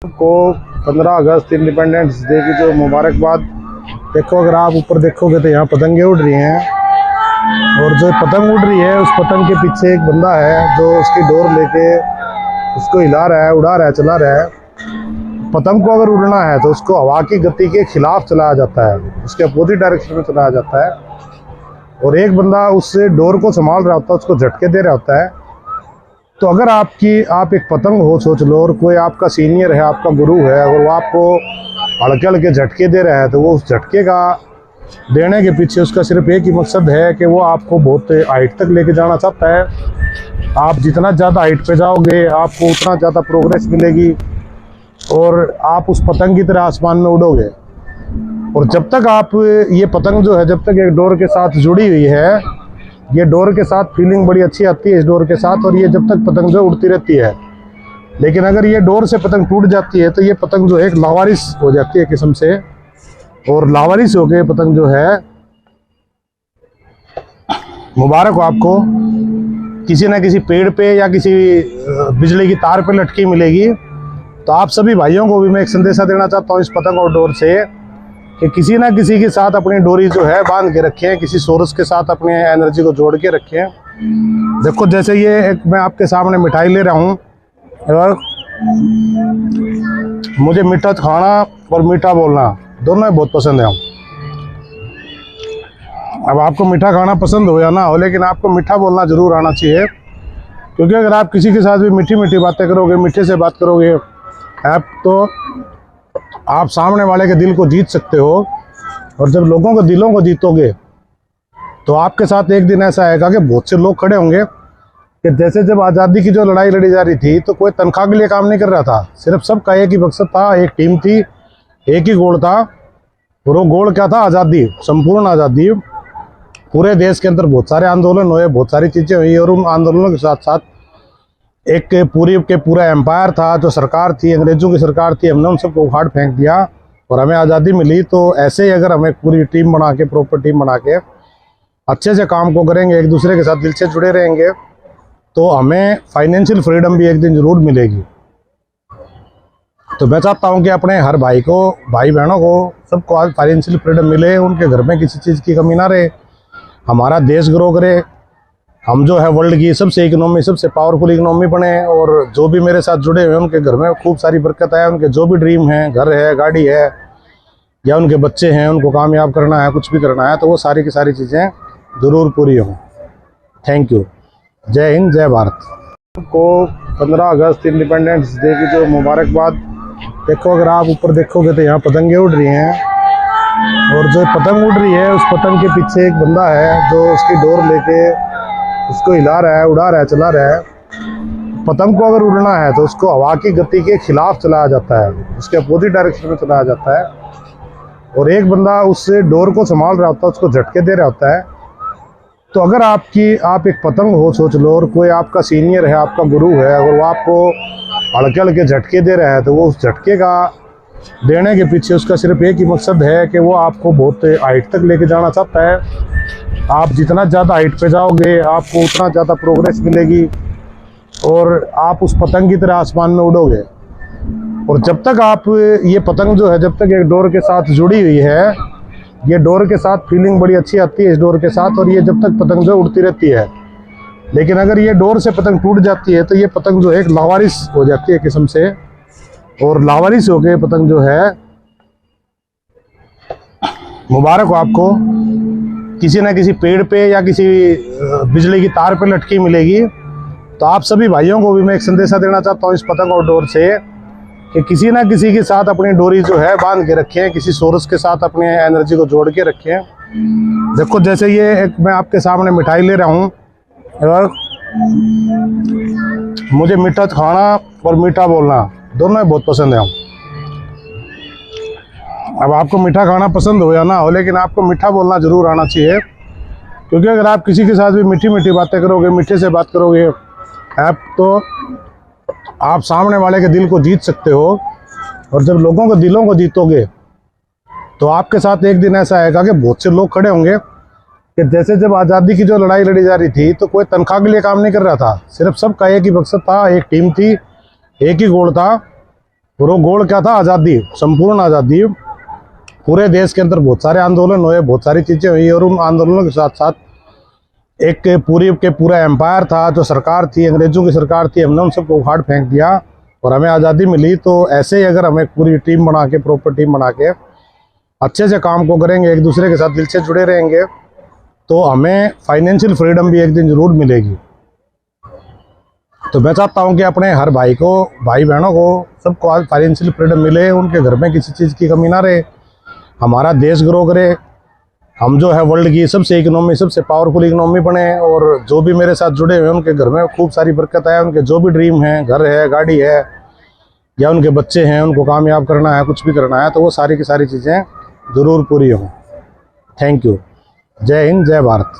को 15 अगस्त independence day की जो मुबारकबाद। देखो, अगर आप ऊपर देखोगे तो यहाँ पतंगे उड़ रही हैं और जो पतंग उड़ रही है उस पतंग के पीछे एक बंदा है जो उसकी डोर लेके उसको हिला रहा है, उड़ा रहा है, चला रहा है। पतंग को अगर उड़ना है तो उसको हवा की गति के खिलाफ चलाया जाता है, उसके अपोजिट डायरेक्शन में चलाया जाता है। और एक बंदा उस डोर को संभाल रहा होता है, उसको झटके दे रहा होता है। तो अगर आप एक पतंग हो, सोच लो, और कोई आपका सीनियर है, आपका गुरु है, और वो आपको हल्के हल्के झटके दे रहा है, तो वो उस झटके का देने के पीछे उसका सिर्फ एक ही मकसद है कि वो आपको बहुत हाइट तक लेके जाना चाहता है। आप जितना ज़्यादा हाइट पे जाओगे आपको उतना ज़्यादा प्रोग्रेस मिलेगी और आप उस पतंग की तरह आसमान में उड़ोगे। और जब तक आप ये पतंग जो है, जब तक एक डोर के साथ जुड़ी हुई है, ये डोर के साथ फीलिंग बड़ी अच्छी आती है इस डोर के साथ, और ये जब तक पतंग जो उड़ती रहती है। लेकिन अगर ये डोर से पतंग टूट जाती है तो ये पतंग जो है एक लावारिस हो जाती है किस्म से, और लावारिस हो के पतंग जो है, मुबारक हो आपको, किसी ना किसी पेड़ पे या किसी बिजली की तार पे लटकी मिलेगी। तो आप सभी भाइयों को भी मैं एक संदेशा देना चाहता हूँ इस पतंग और डोर से कि किसी ना किसी के साथ अपनी डोरी जो है बांध के रखें, किसी सोर्स के साथ अपनी एनर्जी को जोड़ के रखें। देखो, जैसे ये एक मैं आपके सामने मिठाई ले रहा हूँ, और मुझे मीठा खाना और मीठा बोलना दोनों ही बहुत पसंद है। अब आपको मीठा खाना पसंद हो या ना हो, लेकिन आपको मीठा बोलना ज़रूर आना चाहिए, क्योंकि अगर आप किसी के साथ भी मीठी मीठी बातें करोगे, मीठे से बात करोगे आप, तो आप सामने वाले के दिल को जीत सकते हो। और जब लोगों के दिलों को जीतोगे तो आपके साथ एक दिन ऐसा आएगा कि बहुत से लोग खड़े होंगे कि जैसे जब आज़ादी की जो लड़ाई लड़ी जा रही थी तो कोई तनख्वाह के लिए काम नहीं कर रहा था, सिर्फ सबका एक ही मकसद था, एक टीम थी, एक ही गोल था। और वो गोल क्या था? आज़ादी, संपूर्ण आज़ादी। पूरे देश के अंदर बहुत सारे आंदोलन हुए, बहुत सारी चीज़ें हुई, और उन आंदोलनों के साथ साथ एक पूरा एम्पायर था, जो सरकार थी, अंग्रेजों की सरकार थी, हमने उन सबको उखाड़ फेंक दिया और हमें आज़ादी मिली। तो ऐसे ही अगर हमें पूरी टीम बना के, प्रॉपर टीम बना के अच्छे से काम को करेंगे, एक दूसरे के साथ दिल से जुड़े रहेंगे, तो हमें फाइनेंशियल फ्रीडम भी एक दिन ज़रूर मिलेगी। तो मैं चाहता हूँ कि अपने हर भाई को, भाई बहनों को, सबको आज फाइनेंशियल फ्रीडम मिले, उनके घर में किसी चीज़ की कमी ना रहे, हमारा देश ग्रो करे, हम जो है वर्ल्ड की सबसे इकोनॉमी, सबसे पावरफुल इकोनॉमी बने। और जो भी मेरे साथ जुड़े हुए हैं उनके घर में खूब सारी बरकत आए, उनके जो भी ड्रीम हैं, घर है, गाड़ी है, या उनके बच्चे हैं, उनको कामयाब करना है, कुछ भी करना है, तो वो सारी की सारी चीज़ें ज़रूर पूरी हों। Thank you. जय हिंद, जय भारत। को 15 अगस्त इंडिपेंडेंस डे की जो मुबारकबाद। देखो, अगर आप ऊपर देखोगे तो यहाँ पतंगे उड़ रही हैं और जो पतंग उड़ रही है उस पतंग के पीछे एक बंदा है जो उसकी डोर लेके उसको हिला रहा है, उड़ा रहा है, चला रहा है। पतंग को अगर उड़ना है तो उसको हवा की गति के खिलाफ चलाया जाता है, उसके अपोजिट डायरेक्शन में चलाया जाता है। और एक बंदा उस डोर को संभाल रहा होता है, उसको झटके दे रहा होता है। तो अगर आप एक पतंग हो, सोच लो, और कोई आपका सीनियर है, आपका गुरु है, अगर वो आपको हल्के हल्के झटके दे रहा है, तो वो उस झटके का देने के पीछे उसका सिर्फ एक ही मकसद है कि वो आपको बहुत हाइट तक लेके जाना चाहता है। आप जितना ज़्यादा हाइट पे जाओगे आपको उतना ज़्यादा प्रोग्रेस मिलेगी और आप उस पतंग की तरह आसमान में उड़ोगे। और जब तक आप ये पतंग जो है, जब तक एक डोर के साथ जुड़ी हुई है, ये डोर के साथ फीलिंग बड़ी अच्छी आती है इस डोर के साथ, और ये जब तक पतंग जो उड़ती रहती है। लेकिन अगर ये डोर से पतंग टूट जाती है तो ये पतंग जो है एक लावारिस हो जाती है किस्म से, और लावारिस हो के पतंग जो है, मुबारक हो आपको, किसी ना किसी पेड़ पे या किसी बिजली की तार पे लटकी मिलेगी। तो आप सभी भाइयों को भी मैं एक संदेशा देना चाहता हूँ इस पतंग और डोर से कि किसी ना किसी के साथ अपनी डोरी जो है बांध के रखें, किसी सोर्स के साथ अपनी एनर्जी को जोड़ के रखें। देखो, जैसे ये एक मैं आपके सामने मिठाई ले रहा हूँ, और मुझे मीठा खाना और मीठा बोलना दोनों ही बहुत पसंद है। अब आपको मीठा खाना पसंद हो या ना हो, लेकिन आपको मीठा बोलना ज़रूर आना चाहिए, क्योंकि अगर आप किसी के साथ भी मीठी मीठी बातें करोगे, मीठे से बात करोगे आप, तो आप सामने वाले के दिल को जीत सकते हो। और जब लोगों के दिलों को जीतोगे तो आपके साथ एक दिन ऐसा आएगा कि बहुत से लोग खड़े होंगे कि जैसे जब आज़ादी की जो लड़ाई लड़ी जा रही थी तो कोई तनख्वाह के लिए काम नहीं कर रहा था, सिर्फ सबका एक ही मकसद था, एक टीम थी, एक ही गोल था। और वो गोल क्या था? आज़ादी, संपूर्ण आज़ादी। पूरे देश के अंदर बहुत सारे आंदोलन हुए, बहुत सारी चीज़ें हुई, और उन आंदोलनों के साथ साथ एक पूरा एम्पायर था, जो सरकार थी, अंग्रेजों की सरकार थी, हमने उन सबको उखाड़ फेंक दिया और हमें आज़ादी मिली। तो ऐसे ही अगर हमें पूरी टीम बना के, प्रॉपर टीम बना के अच्छे से काम को करेंगे, एक दूसरे के साथ दिल से जुड़े रहेंगे, तो हमें फाइनेंशियल फ्रीडम भी एक दिन ज़रूर मिलेगी। तो मैं चाहता हूँ कि अपने हर भाई बहनों को सबको आज फाइनेंशियल फ्रीडम मिले, उनके घर में किसी चीज़ की कमी ना रहे, हमारा देश ग्रो करे, हम जो है वर्ल्ड की सबसे पावरफुल इकोनॉमी बने, और जो भी मेरे साथ जुड़े हुए हैं उनके घर में खूब सारी बरकत आए, उनके जो भी ड्रीम है, घर है, गाड़ी है, या उनके बच्चे हैं, उनको कामयाब करना है, कुछ भी करना है, तो वो सारी की सारी चीज़ें ज़रूर पूरी हों। Thank you. जय हिंद, जय भारत।